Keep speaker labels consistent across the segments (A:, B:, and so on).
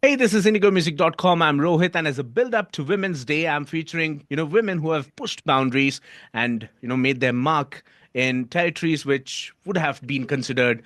A: Hey, this is inaugural I'm Rohit, and as a build up to Women's Day, I'm featuring, women who have pushed boundaries and, made their mark in territories which would have been considered,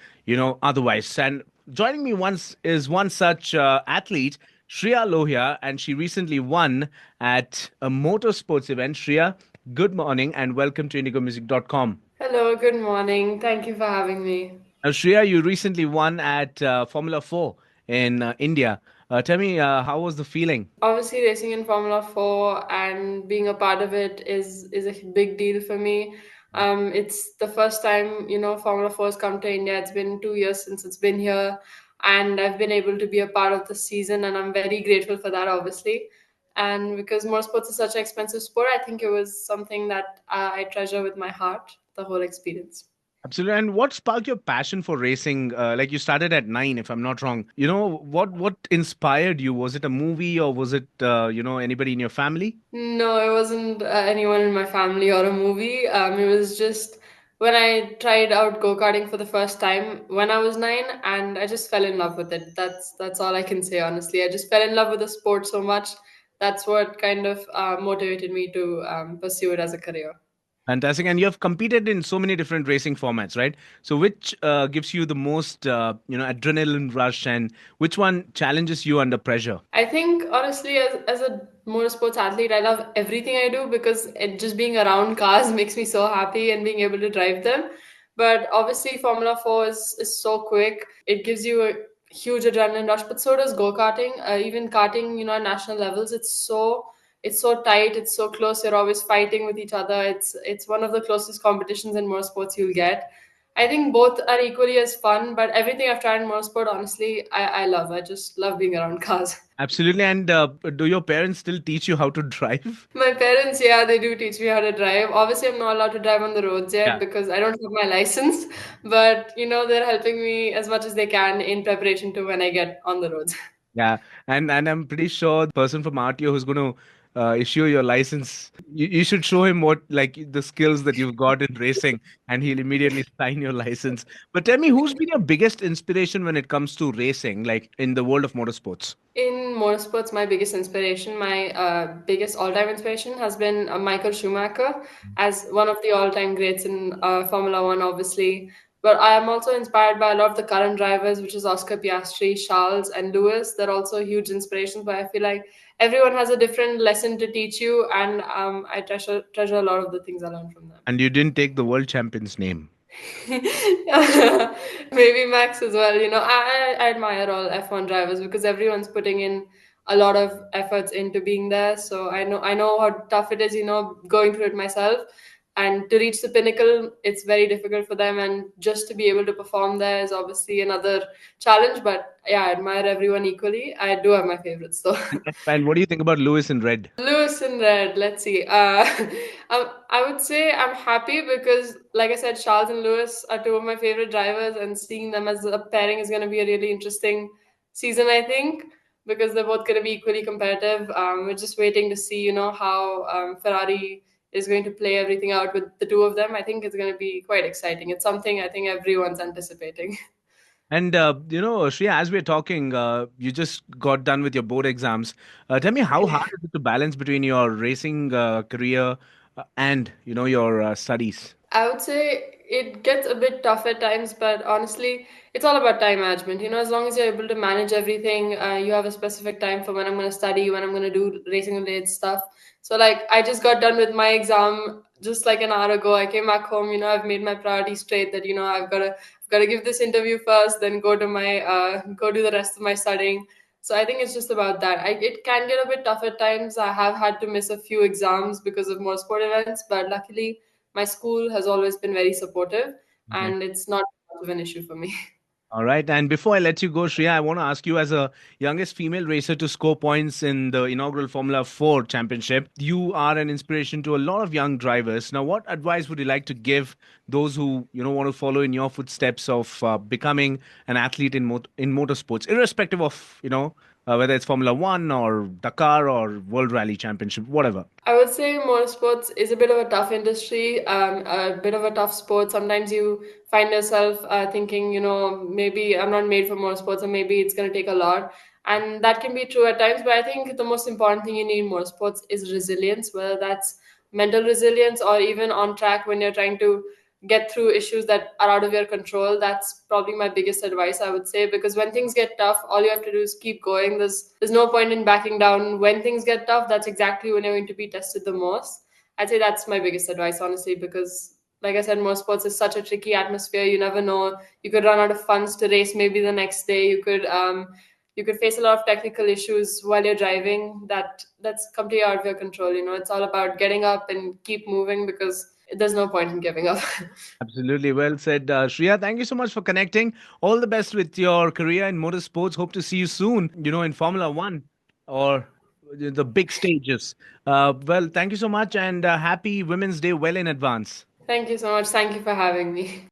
A: otherwise. And joining me once is one such athlete, Shriya Lohia, and she recently won at a motorsports event. Shriya, good morning and welcome to indigomusic.com.
B: Hello, good morning. Thank you for having me.
A: Now, Shreya, you recently won at Formula 4 in India. Tell me, how was the feeling?
B: Obviously, racing in Formula 4 and being a part of it is a big deal for me. It's the first time, Formula 4 has come to India. It's been 2 years since it's been here, and I've been able to be a part of the season, and I'm very grateful for that, obviously. And because motorsports is such an expensive sport, I think it was something that I treasure with my heart, the whole experience.
A: Absolutely. And what sparked your passion for racing? Like you started at 9, if I'm not wrong. What inspired you? Was it a movie or was it, anybody in your family?
B: No, it wasn't anyone in my family or a movie. It was just when I tried out go-karting for the first time when I was 9, and I just fell in love with it. That's all I can say, honestly. I just fell in love with the sport so much. That's what kind of motivated me to pursue it as a career.
A: Fantastic. And you have competed in so many different racing formats, right? So which gives you the most, adrenaline rush and which one challenges you under pressure?
B: I think honestly, as a motorsports athlete, I love everything I do because it just being around cars makes me so happy and being able to drive them. But obviously, Formula 4 is so quick. It gives you a huge adrenaline rush, but so does go-karting. Even karting, at national levels, it's so tight, it's so close. You're always fighting with each other. It's one of the closest competitions in motorsports you'll get. I think both are equally as fun, but everything I've tried in motorsport, honestly, I love. I just love being around cars.
A: Absolutely. And do your parents still teach you how to drive?
B: My parents, yeah, they do teach me how to drive. Obviously, I'm not allowed to drive on the roads yet
A: Yeah.
B: because I don't have my license, but they're helping me as much as they can in preparation to when I get on the roads.
A: Yeah, and I'm pretty sure the person from RTO who's going to issue your license, you should show him what like the skills that you've got in racing, and he'll immediately sign your license. But tell me, who's been your biggest inspiration when it comes to racing, like in the world of motorsports?
B: In motorsports, my biggest inspiration, my biggest all-time inspiration has been Michael Schumacher as one of the all-time greats in Formula One, obviously. But I am also inspired by a lot of the current drivers, which is Oscar Piastri, Charles, and Lewis. They're also huge inspirations, but I feel like everyone has a different lesson to teach you, and I treasure a lot of the things I learned from them.
A: And you didn't take the world champion's name.
B: Maybe Max as well. I admire all F1 drivers because everyone's putting in a lot of efforts into being there. So I know how tough it is, going through it myself. And to reach the pinnacle, it's very difficult for them. And just to be able to perform there is obviously another challenge. But yeah, I admire everyone equally. I do have my favorites though.
A: And what do you think about Lewis in red?
B: Lewis and Red. Let's see. I would say I'm happy because, like I said, Charles and Lewis are two of my favorite drivers, and seeing them as a pairing is going to be a really interesting season, I think, because they're both going to be equally competitive. We're just waiting to see, how Ferrari is going to play everything out with the two of them. I think it's going to be quite exciting. It's something I think everyone's anticipating.
A: And Shreya, as we're talking, you just got done with your board exams. Tell me, how hard is it to balance between your racing career and your studies?
B: I would say it gets a bit tough at times, but honestly, it's all about time management. As long as you're able to manage everything, you have a specific time for when I'm going to study, when I'm going to do racing related stuff. So, like, I just got done with my exam just like an hour ago. I came back home. I've made my priorities straight that I've got to give this interview first, then go do the rest of my studying. So I think it's just about that. It can get a bit tough at times. I have had to miss a few exams because of more sport events, but luckily my school has always been very supportive and it's not much of an issue for me.
A: All right. And before I let you go, Shreya, I want to ask you, as a youngest female racer to score points in the inaugural Formula 4 championship, you are an inspiration to a lot of young drivers. Now, what advice would you like to give those who, want to follow in your footsteps of becoming an athlete in in motorsports, irrespective of, whether it's Formula 1 or Dakar or World Rally Championship, whatever?
B: I would say motorsports is a bit of a tough industry, a bit of a tough sport. Sometimes you find yourself thinking, maybe I'm not made for motorsports, or maybe it's going to take a lot. And that can be true at times, but I think the most important thing you need in motorsports is resilience, whether that's mental resilience or even on track when you're trying to get through issues that are out of your control. That's probably my biggest advice, I would say, because when things get tough, all you have to do is keep going. There's no point in backing down. When things get tough, that's exactly when you're going to be tested the most. I'd say that's my biggest advice, honestly, because like I said, motorsports is such a tricky atmosphere. You never know. You could run out of funds to race maybe the next day. You could face a lot of technical issues while you're driving. That's completely out of your control. It's all about getting up and keep moving, because there's no point in giving up.
A: Absolutely. Well said, Shriya. Thank you so much for connecting. All the best with your career in motorsports. Hope to see you soon, in Formula One or the big stages. Well, thank you so much and happy Women's Day well in advance.
B: Thank you so much. Thank you for having me.